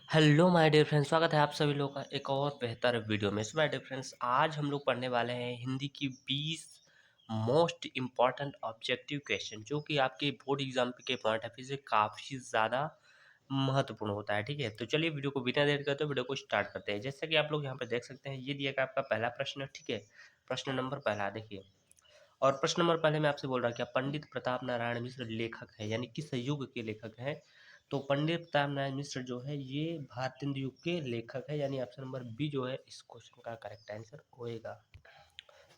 Hello my dear friends, स्वागत है आप सभी लोगों का एक और बेहतर वीडियो में। सो माय डियर फ्रेंड्स, आज हम लोग पढ़ने वाले हैं हिंदी की 20 मोस्ट इम्पॉर्टेंट ऑब्जेक्टिव क्वेश्चन, जो कि आपके बोर्ड एग्जाम के पॉइंट ऑफ व्यू से काफ़ी ज़्यादा महत्वपूर्ण होता है। ठीक है, तो चलिए वीडियो को बिना देर करते वीडियो को स्टार्ट करते हैं। जैसे कि आप लोग यहाँ पर देख सकते हैं, ये दिया गया आपका पहला प्रश्न। ठीक है, प्रश्न नंबर पहला देखिए। और प्रश्न नंबर पहले मैं आपसे बोल रहा क्या पंडित प्रताप नारायण मिश्र लेखक है, यानी किस युग के लेखक हैं? तो पंडित प्रताप नारायण मिश्र जो है ये भारतेंदु युग के लेखक है, यानी ऑप्शन नंबर बी जो है इस क्वेश्चन का करेक्ट आंसर होएगा।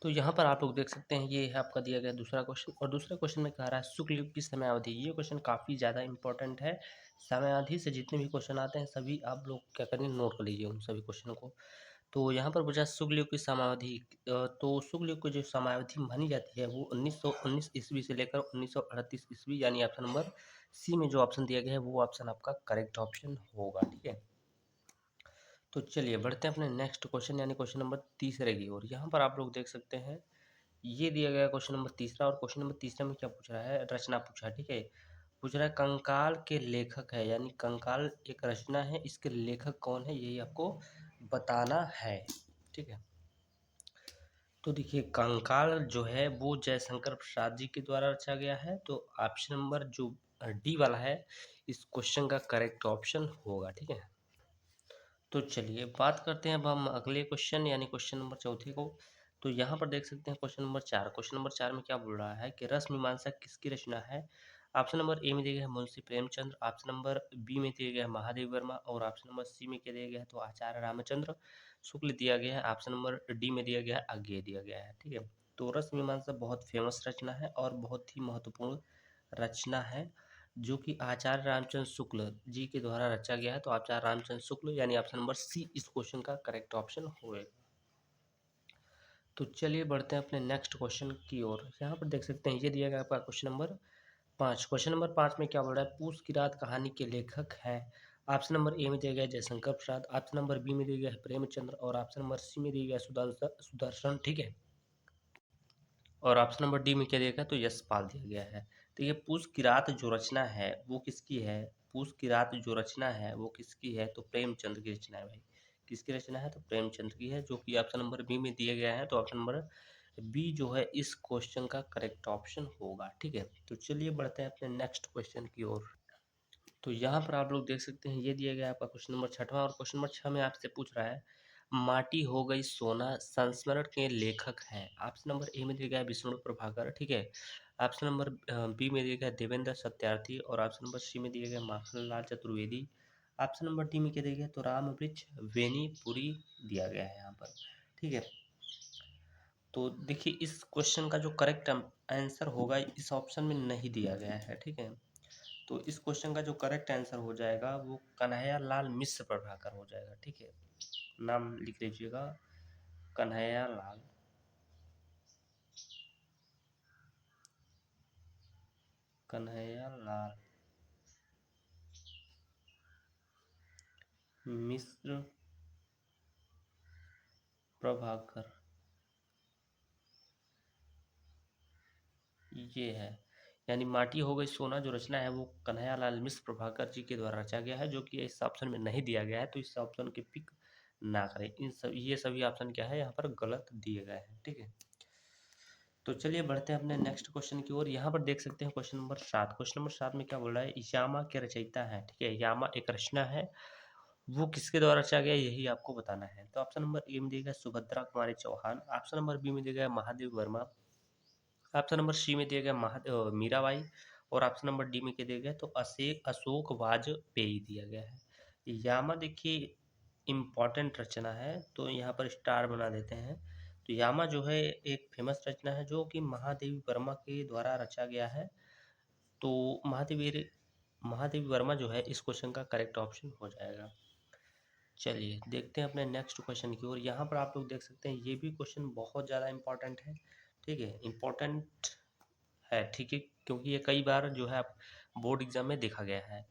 तो यहाँ पर आप लोग देख सकते हैं, ये है आपका दिया गया दूसरा क्वेश्चन। और दूसरे क्वेश्चन में कह रहा है शुक्ल युग की समयावधि। ये क्वेश्चन काफ़ी ज़्यादा इंपॉर्टेंट है। समयावधि से जितने भी क्वेश्चन आते हैं सभी आप लोग क्या करें, नोट कर लीजिए उन सभी क्वेश्चन को। तो यहाँ पर पूछा शुक्ल युग की समयावधि। तो शुक्ल युग की जो समयावधि मानी जाती है वो 1919 ईस्वी से लेकर 1938 ईस्वी, यानी ऑप्शन नंबर सी में जो ऑप्शन दिया गया है वो ऑप्शन आपका करेक्ट ऑप्शन होगा। ठीक है, तो चलिए बढ़ते हैं अपने नेक्स्ट क्वेश्चन, यानी क्वेश्चन नंबर तीसरे की ओर। यहाँ पर आप लोग देख सकते हैं, ये दिया गया क्वेश्चन नंबर तीसरा। और क्वेश्चन नंबर तीसरा में क्या पूछ रहा है, रचना पूछा है। ठीक है, पूछ रहा है कंकाल के लेखक है, यानी कंकाल एक रचना है, इसके लेखक कौन है यही आपको बताना है। ठीक है, तो देखिए कंकाल जो है वो जयशंकर प्रसाद जी के द्वारा रचा गया है। तो ऑप्शन नंबर जो डी वाला है इस क्वेश्चन का करेक्ट ऑप्शन होगा। ठीक है, तो चलिए बात करते हैं अब हम अगले क्वेश्चन, यानी क्वेश्चन नंबर चौथे को। तो यहाँ पर देख सकते हैं क्वेश्चन नंबर चार। क्वेश्चन नंबर चार में क्या बोल रहा है कि रस मीमांसा किसकी रचना है? ऑप्शन नंबर ए में दिया गया है Munshi Premchandra, option number B में दिया गया है महादेव वर्मा, और ऑप्शन नंबर सी में क्या दिया गया है तो आचार्य रामचंद्र शुक्ल दिया गया है। ऑप्शन नंबर डी में दिया गया है अज्ञेय दिया गया है। ठीक है, तो रस मीमांसा बहुत फेमस रचना है और बहुत ही महत्वपूर्ण रचना है, जो कि आचार्य रामचंद्र शुक्ल जी के द्वारा रचा गया है। तो आचार्य रामचंद्र शुक्ल यानी ऑप्शन नंबर सी इस क्वेश्चन का करेक्ट ऑप्शन होएगा। तो चलिए बढ़ते हैं अपने नेक्स्ट क्वेश्चन की ओर। यहाँ पर देख सकते हैं, ये दिया गया आपका क्वेश्चन नंबर पाँच। क्वेश्चन नंबर पाँच में क्या बोल रहा है, पूस की रात कहानी के लेखक हैं? ऑप्शन नंबर ए में दिया गया है Jaishankar Prasad, option number B में दिया गया है प्रेमचंद्र, और ऑप्शन नंबर सी में दिया गया है सुदर्शन। ठीक है, और ऑप्शन नंबर डी में क्या दिया गया तो यशपाल दिया गया है। तो ये पूस की रात जो रचना है वो किसकी है? पूस की रात जो रचना है वो किसकी है? तो प्रेमचंद की रचना है भाई। किसकी रचना है? तो प्रेमचंद की है, जो कि ऑप्शन नंबर बी में दिया गया है। तो ऑप्शन नंबर बी जो है इस क्वेश्चन का करेक्ट ऑप्शन होगा। ठीक है, तो चलिए बढ़ते हैं अपने नेक्स्ट क्वेश्चन की ओर। तो यहाँ पर आप लोग देख सकते हैं, ये दिया गया है आपका क्वेश्चन नंबर छठवां। और क्वेश्चन नंबर छः में आपसे पूछ रहा है माटी हो गई सोना संस्मरण के लेखक हैं? ऑप्शन नंबर ए में दिया गया है विष्णु प्रभाकर। ठीक है, ऑप्शन नंबर बी में दिया गया है देवेंद्र सत्यार्थी, और ऑप्शन नंबर सी में दिया गया है Makhanlal Chaturvedi, option number D में क्या दिया गया है तो राम वृक्ष वेनीपुरी दिया गया है यहाँ पर। ठीक है, तो देखिए इस क्वेश्चन का जो करेक्ट आंसर होगा इस ऑप्शन में नहीं दिया गया है। ठीक है, तो इस क्वेश्चन का जो करेक्ट आंसर हो जाएगा वो कन्हैया लाल मिश्र प्रभाकर हो जाएगा। ठीक है, नाम लिख लीजिएगा, कन्हैया लाल कन्हैया लाल मिश्र प्रभाकर, ये है। यानी माटी हो गई सोना जो रचना है वो कन्हैया लाल मिश्र प्रभाकर जी के द्वारा रचा गया है, जो कि इस ऑप्शन में नहीं दिया गया है। तो इस ऑप्शन के पिक ना करें। इन सब ये सभी ऑप्शन क्या है यहाँ पर गलत दिए गए हैं। ठीक है, तो चलिए बढ़ते हैं अपने नेक्स्ट क्वेश्चन की ओर। यहाँ पर देख सकते हैं क्वेश्चन नंबर सात। क्वेश्चन नंबर सात में क्या बोल रहा है, यामा के रचयिता है? ठीक है, यामा एक रचना है, वो किसके द्वारा रचा गया यही आपको बताना है। तो ऑप्शन नंबर ए में दिया गया Subhadra Kumari Chauhan, option number B में दिया गया Mahadev Varma, option number C में दिया गया मीराबाई, और ऑप्शन नंबर डी में क्या दिया गया तो अशोक वाजपेयी दिया गया है। यामा देखिए इम्पॉर्टेंट रचना है, तो यहाँ पर स्टार बना देते हैं। तो यामा जो है एक फेमस रचना है, जो कि महादेवी वर्मा के द्वारा रचा गया है। तो महादेवी वर्मा जो है इस क्वेश्चन का करेक्ट ऑप्शन हो जाएगा। चलिए देखते हैं अपने नेक्स्ट क्वेश्चन की ओर। यहाँ पर आप लोग देख सकते हैं, ये भी क्वेश्चन बहुत ज़्यादा इंपॉर्टेंट है। ठीक है, इम्पोर्टेंट है। ठीक है, क्योंकि ये कई बार जो है बोर्ड एग्जाम में देखा गया है।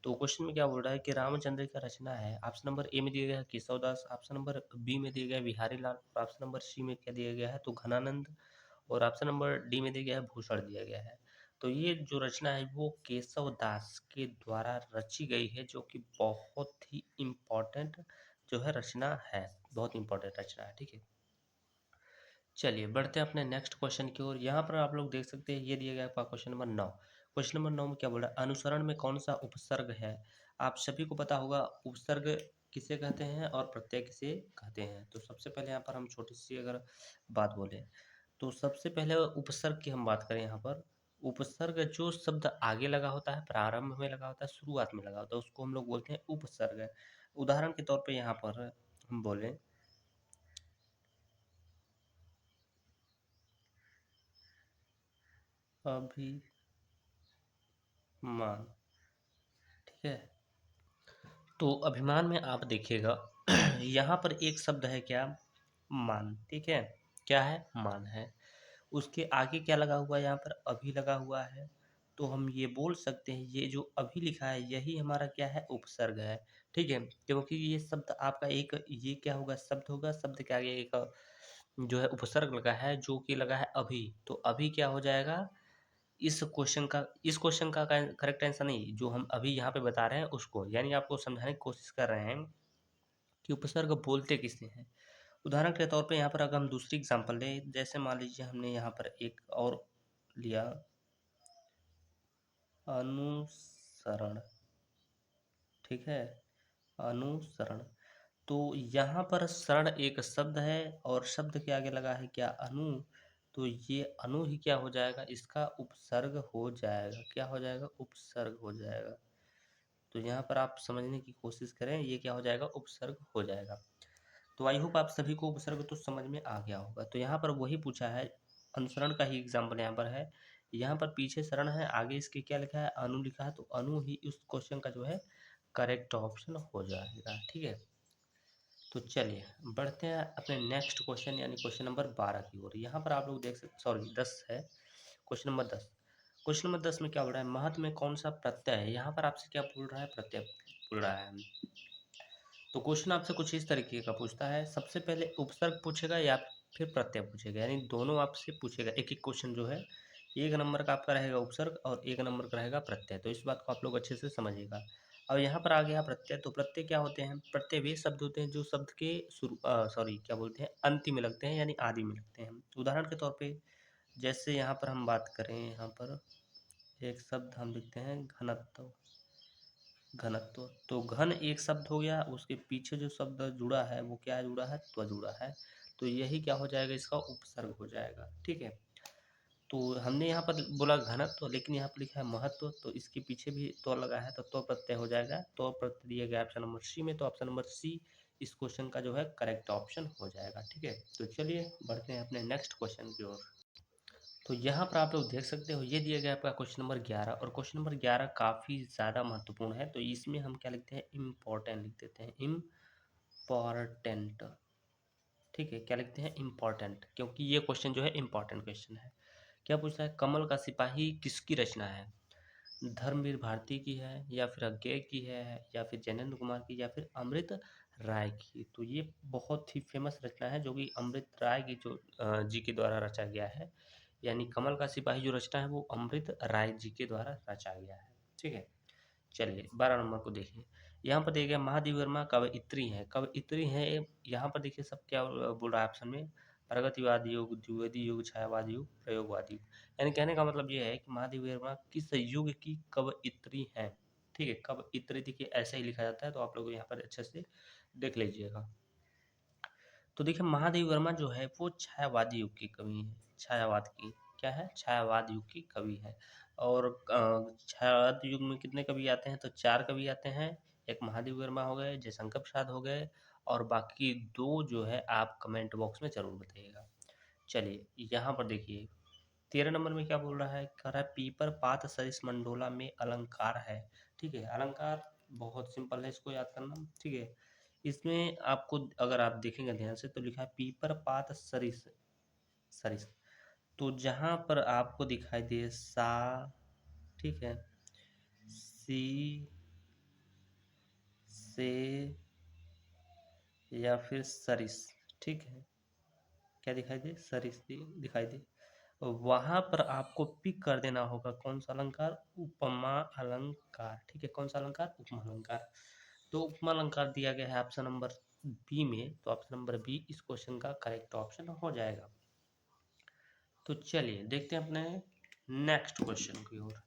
तो क्वेश्चन में क्या बोल रहा है कि रामचंद्र का रचना है? ऑप्शन नंबर ए में दिया गया है केशवदास, ऑप्शन नंबर बी में दिया गया है बिहारी लाल, और ऑप्शन नंबर सी में क्या दिया गया है तो घनानंद, और ऑप्शन नंबर डी में दिया गया है भूषण दिया गया है। तो ये जो रचना है वो केशव दास के द्वारा रची गई है, जो कि बहुत ही इम्पोर्टेंट जो है रचना है, बहुत इम्पोर्टेंट रचना है। ठीक है, चलिए बढ़ते हैं अपने नेक्स्ट क्वेश्चन की ओर। यहाँ पर आप लोग देख सकते हैं, ये दिया गया आपका क्वेश्चन नंबर 9। क्वेश्चन नंबर 9 में क्या बोल रहा है, अनुसरण में कौन सा उपसर्ग है। आप सभी को पता होगा उपसर्ग किसे कहते हैं और प्रत्यय किसे कहते हैं। तो सबसे पहले यहाँ पर हम छोटी सी अगर बात बोलें, तो सबसे पहले उपसर्ग की हम बात करें। यहाँ पर उपसर्ग जो शब्द आगे लगा होता है, प्रारंभ में लगा होता है, शुरुआत में लगा होता है, उसको हम लोग बोलते हैं उपसर्ग। उदाहरण के तौर पे यहाँ पर हम बोलें, अभिमान। ठीक है, तो अभिमान में आप देखिएगा यहाँ पर एक शब्द है क्या, मान। ठीक है, क्या है, मान है। उसके आगे क्या लगा हुआ है, यहाँ पर अभी लगा हुआ है। तो हम ये बोल सकते हैं ये जो अभी लिखा है यही हमारा क्या है, उपसर्ग है। ठीक है, क्योंकि ये शब्द आपका एक, ये क्या होगा, शब्द होगा, शब्द के आगे एक जो है उपसर्ग लगा है, जो कि लगा है अभी। तो अभी क्या हो जाएगा, इस क्वेश्चन का करेक्ट आंसर नहीं, जो हम अभी यहाँ पे बता रहे हैं उसको, यानी आपको समझाने की कोशिश कर रहे हैं कि उपसर्ग बोलते किसे हैं। उदाहरण के तौर पे यहाँ पर अगर हम दूसरी एग्जांपल लें, जैसे मान लीजिए हमने यहाँ पर एक और लिया, अनुसरण। ठीक है, अनुसरण। तो यहाँ पर शरण एक शब्द है और शब्द के आगे लगा है क्या, अनु। तो ये अनु ही क्या हो जाएगा, इसका उपसर्ग हो जाएगा। क्या हो जाएगा, उपसर्ग हो जाएगा। तो यहाँ पर आप समझने की कोशिश करें, ये क्या हो जाएगा, उपसर्ग हो जाएगा। तो आई होप आप सभी को उपसर्ग तो समझ में आ गया होगा। तो यहाँ पर वही पूछा है, अनुसरण का ही एग्जाम्पल यहाँ पर है। यहाँ पर पीछे शरण है, आगे इसके क्या लिखा है, अनु लिखा है। तो अनु ही उस क्वेश्चन का जो है करेक्ट ऑप्शन हो जाएगा। ठीक है, तो चलिए बढ़ते हैं अपने नेक्स्ट क्वेश्चन यानी क्वेश्चन नंबर 12 की ओर। यहाँ पर आप लोग देख सकते, सॉरी 10 है, क्वेश्चन नंबर 10। क्वेश्चन नंबर 10 में क्या बोल रहा है, महत्व में कौन सा प्रत्यय है। यहाँ पर आपसे क्या बोल रहा है, प्रत्यय बोल रहा है। तो क्वेश्चन आपसे कुछ इस तरीके का पूछता है, सबसे पहले उपसर्ग पूछेगा या फिर प्रत्यय पूछेगा, यानी दोनों आपसे पूछेगा। एक एक क्वेश्चन जो है, एक नंबर का आपका रहेगा उपसर्ग और एक नंबर का रहेगा प्रत्यय। तो इस बात को आप लोग अच्छे से समझिएगा। और यहाँ पर आ गया प्रत्यय। तो प्रत्यय क्या होते हैं, प्रत्यय वे शब्द होते हैं जो शब्द के शुरू सॉरी क्या बोलते हैं, अंत में लगते हैं, यानी आदि में लगते हैं। उदाहरण के तौर पे जैसे यहाँ पर हम बात करें, यहाँ पर एक शब्द हम लिखते हैं घनत्व। घनत्व, तो घन एक शब्द हो गया, उसके पीछे जो शब्द जुड़ा है वो क्या जुड़ा है, त्व जुड़ा है। तो यही क्या हो जाएगा, इसका उपसर्ग हो जाएगा। ठीक है, तो हमने यहाँ पर बोला घनत्व, लेकिन यहाँ पर लिखा है महत्व, तो इसके पीछे भी त्व लगा है, तो त्व प्रत्यय हो जाएगा। त्व प्रत्यय दिया गया ऑप्शन नंबर सी में, तो ऑप्शन नंबर सी इस क्वेश्चन का जो है करेक्ट ऑप्शन हो जाएगा। ठीक है, तो चलिए बढ़ते हैं अपने नेक्स्ट क्वेश्चन की ओर। तो यहाँ पर आप लोग देख सकते हो, ये दिया गया आपका क्वेश्चन नंबर 11, और क्वेश्चन नंबर 11 काफ़ी ज़्यादा महत्वपूर्ण है। तो इसमें हम क्या लिखते हैं, इम्पोर्टेंट लिख देते हैं, इम्पॉर्टेंट। ठीक है, क्या लिखते हैं, इम्पॉर्टेंट, क्योंकि ये क्वेश्चन जो है इम्पॉर्टेंट क्वेश्चन है। क्या पूछता है, कमल का सिपाही किसकी रचना है। धर्मवीर भारती की है, या फिर अज्ञे की है, या फिर जैनेन्द्र कुमार की, या फिर अमृत राय की। तो ये बहुत ही फेमस रचना है, जो कि अमृत राय की जो जी के द्वारा रचा गया है। यानी कमल का सिपाही जो रचना है वो अमृत राय जी के द्वारा रचा गया है। ठीक है, चलिए 12 नंबर को देखिए। यहाँ पर देखिए महादेवी वर्मा कवयित्री हैं, कवयित्री हैं। यहाँ पर देखिए सब क्या बोल रहा है ऑप्शन में, प्रगतिवाद युग, द्विवेदी युग, छायावाद युग, प्रयोगवाद युग। यानी कहने का मतलब ये है कि महादेवी वर्मा किस युग की कवयित्री हैं। ठीक है, कवयित्री देखिए ऐसे ही लिखा जाता है, तो आप लोग यहाँ पर अच्छे से देख लीजिएगा। तो देखिए महादेवी वर्मा जो है वो छायावादी युग की कवि है। छायावाद की क्या है, छायावाद युग की कवि है। और छायावाद युग में कितने कवि आते हैं, तो 4 कवि आते हैं। एक महादेवी वर्मा हो गए, जयशंकर प्रसाद हो गए, और बाकी 2 जो है आप कमेंट बॉक्स में जरूर बताइएगा। चलिए यहाँ पर देखिए 13 नंबर में क्या बोल रहा है, कह रहा है पीपर पात सरिस मंडोला में अलंकार है। ठीक है, अलंकार बहुत सिंपल है, इसको याद करना। ठीक है, इसमें आपको अगर आप देखेंगे ध्यान से तो लिखा है पीपर पात सरिस। सरिस, तो जहां पर आपको दिखाई दे सा, ठीक है, सी, से, या फिर सरिस। ठीक है, क्या दिखाई दे, सरिस दिखाई दे। वहाँ पर आपको पिक कर देना होगा कौन सा अलंकार, उपमा अलंकार। ठीक है, कौन सा अलंकार, उपमा अलंकार। तो उपमा अलंकार दिया गया है ऑप्शन नंबर बी में, तो ऑप्शन नंबर बी इस क्वेश्चन का करेक्ट ऑप्शन हो जाएगा। तो चलिए देखते हैं अपने नेक्स्ट क्वेश्चन की ओर।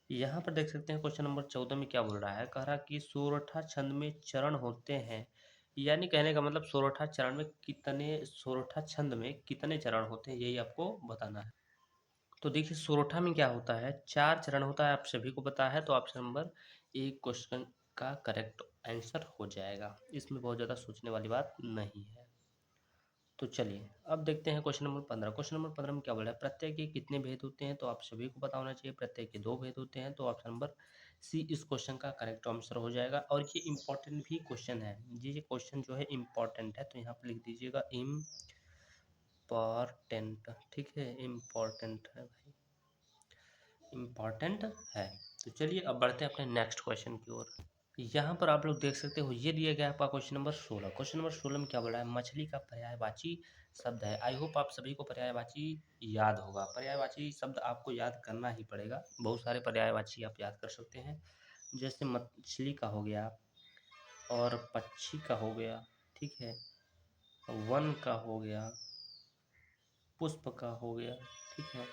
यहाँ पर देख सकते हैं क्वेश्चन नंबर 14 में क्या बोल रहा है, कह रहा कि सोरठा छंद में चरण होते हैं, यानी कहने का मतलब सोरठा चरण में कितने, सोरठा छंद में कितने चरण होते हैं, यही आपको बताना है। तो देखिए सोरठा में क्या होता है, 4 चरण होता है, आप सभी को पता है। तो ऑप्शन नंबर ए क्वेश्चन का करेक्ट आंसर हो जाएगा, इसमें बहुत ज़्यादा सोचने वाली बात नहीं है। तो चलिए अब देखते हैं क्वेश्चन नंबर 15। क्वेश्चन नंबर 15 में क्या बोला है, प्रत्यय के कितने भेद होते हैं, तो आप सभी को पता होना चाहिए, प्रत्यय के 2 भेद होते हैं। तो ऑप्शन नंबर सी इस क्वेश्चन का करेक्ट आंसर हो जाएगा। और ये इंपॉर्टेंट भी क्वेश्चन है, ये क्वेश्चन जो है इंपॉर्टेंट है, तो यहाँ पर लिख दीजिएगा इम्पॉर्टेंट। ठीक है, इम्पॉर्टेंट है भाई, इम्पॉर्टेंट है। तो चलिए अब बढ़ते हैं अपने नेक्स्ट क्वेश्चन की ओर। यहाँ पर आप लोग देख सकते हो, ये दिया गया आपका क्वेश्चन नंबर 16। क्वेश्चन नंबर 16 में क्या बोला है, मछली का पर्यायवाची शब्द है। आई होप आप सभी को पर्यायवाची याद होगा। पर्यायवाची शब्द आपको याद करना ही पड़ेगा, बहुत सारे पर्यायवाची आप याद कर सकते हैं, जैसे मछली का हो गया, और पक्षी का हो गया, ठीक है, वन का हो गया, पुष्प का हो गया, ठीक है,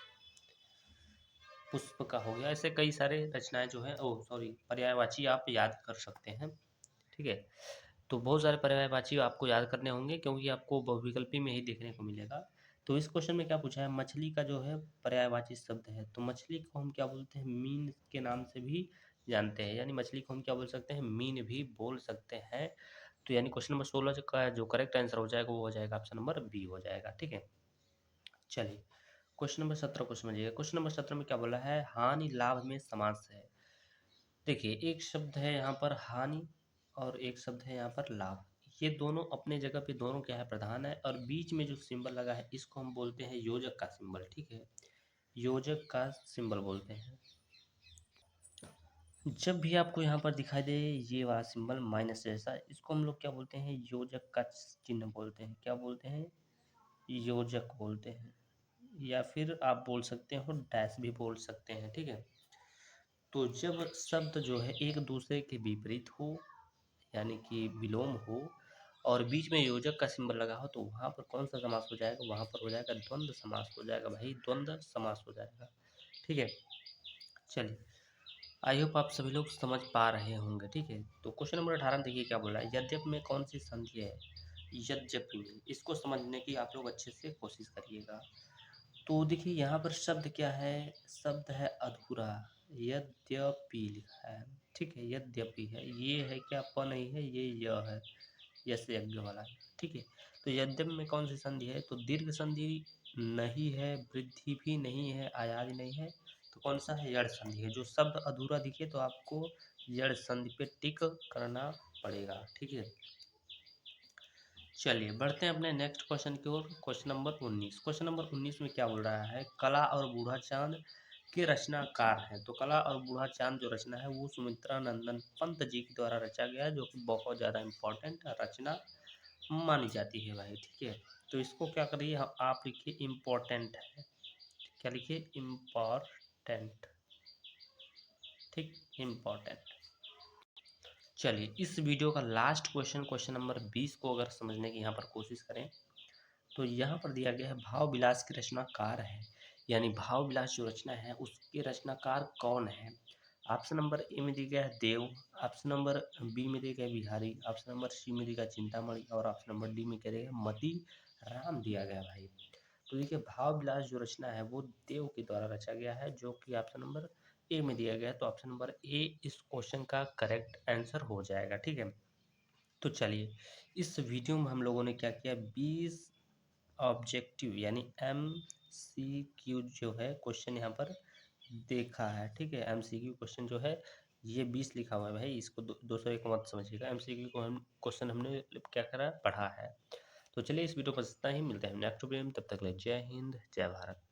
पुष्प का हो गया। ऐसे कई सारे रचनाएं जो है, ओ सॉरी, पर्यायवाची आप याद कर सकते हैं। ठीक है, तो बहुत सारे पर्यायवाची आपको याद करने होंगे, क्योंकि आपको बहुविकल्पी में ही देखने को मिलेगा। तो इस क्वेश्चन में क्या पूछा है, मछली का जो है पर्यायवाची शब्द है, तो मछली को हम क्या बोलते हैं, मीन के नाम से भी जानते हैं, यानी मछली को हम क्या बोल सकते हैं, मीन भी बोल सकते हैं। तो यानी क्वेश्चन नंबर 16 का जो करेक्ट आंसर हो जाएगा वो हो जाएगा ऑप्शन नंबर बी हो जाएगा। ठीक है, चलिए क्वेश्चन नंबर 17 को समझिएगा। क्वेश्चन नंबर 17 में क्या बोला है, हानि लाभ में समास है। देखिए एक शब्द है यहाँ पर हानि, और एक शब्द है यहाँ पर लाभ, ये दोनों अपने जगह पे दोनों क्या है, प्रधान है, और बीच में जो सिंबल लगा है इसको हम बोलते हैं योजक का सिंबल। ठीक है, योजक का सिंबल बोलते हैं। जब भी आपको यहाँ पर दिखाई दे ये वाला सिंबल माइनस जैसा, इसको हम लोग क्या बोलते हैं, योजक का चिन्ह बोलते हैं। क्या बोलते हैं, योजक बोलते हैं, या फिर आप बोल सकते हो डैश भी बोल सकते हैं। ठीक है, तो जब शब्द जो है एक दूसरे के विपरीत हो, यानी कि विलोम हो, और बीच में योजक का सिंबल लगा हो, तो वहाँ पर कौन सा समास हो जाएगा, वहाँ पर हो जाएगा द्वंद्व समास हो जाएगा भाई, द्वंद्व समास हो जाएगा। ठीक है, चलिए आई होप आप सभी लोग समझ पा रहे होंगे। ठीक है, तो क्वेश्चन नंबर 18 में देखिए क्या बोल रहा है, यद्यप में कौन सी संधि है, यद्यपि में, इसको समझने की आप लोग अच्छे से कोशिश करिएगा। तो देखिए यहाँ पर शब्द क्या है, शब्द है अधूरा, यद्यपि लिखा है। ठीक है, यद्यपि है, ये है क्या, प नहीं है, ये य है, यस यज्ञ वाला है। ठीक है, तो यद्यप में कौन सी संधि है, तो दीर्घ संधि नहीं है, वृद्धि भी नहीं है, आयाज नहीं है, तो कौन सा है, यड़ संधि है। जो शब्द अधूरा दिखे तो आपको यड़ संधि पे टिक करना पड़ेगा। ठीक है, चलिए बढ़ते हैं अपने नेक्स्ट क्वेश्चन की ओर। Question number 19। क्वेश्चन नंबर 19 में क्या बोल रहा है, कला और बूढ़ा चांद के रचनाकार हैं। तो कला और बूढ़ा चांद जो रचना है वो सुमित्रा नंदन पंत जी के द्वारा रचा गया है, जो कि बहुत ज़्यादा इम्पोर्टेंट रचना मानी जाती है भाई। ठीक है, तो इसको क्या करिए, आप लिखिए इम्पोर्टेंट है। क्या लिखिए, इम्पोर्टेंट। ठीक, इम्पोर्टेंट। चलिए इस वीडियो का लास्ट क्वेश्चन, क्वेश्चन नंबर 20 को अगर समझने की यहाँ पर कोशिश करें, तो यहाँ पर दिया गया है भाव विलास के रचनाकार है, यानी भाव विलास जो रचना है उसके रचनाकार कौन है। ऑप्शन नंबर ए में दिया गया है देव, ऑप्शन नंबर बी में दिया गया है बिहारी, ऑप्शन नंबर सी में दिया गया चिंतामणि, और ऑप्शन नंबर डी में कह रहे हैं मती राम दिया गया भाई। तो देखिए भाव विलास जो रचना है वो देव के द्वारा रचा गया है, जो कि ऑप्शन नंबर ए में दिया गया है। तो ऑप्शन नंबर ए इस क्वेश्चन का करेक्ट आंसर हो जाएगा। ठीक है, तो चलिए इस वीडियो में हम लोगों ने क्या किया, 20 ऑब्जेक्टिव यानी MCQ जो है क्वेश्चन यहाँ पर देखा है। ठीक है, MCQ क्वेश्चन जो है ये 20 लिखा हुआ है भाई, इसको 201 मत समझिएगा। MCQ को हम क्वेश्चन हमने क्या करा, पढ़ा है। तो चलिए इस वीडियो पर इतना ही, मिलते हैं नेक्स्ट वीडियो में, तब तक के लिए जय हिंद जय भारत।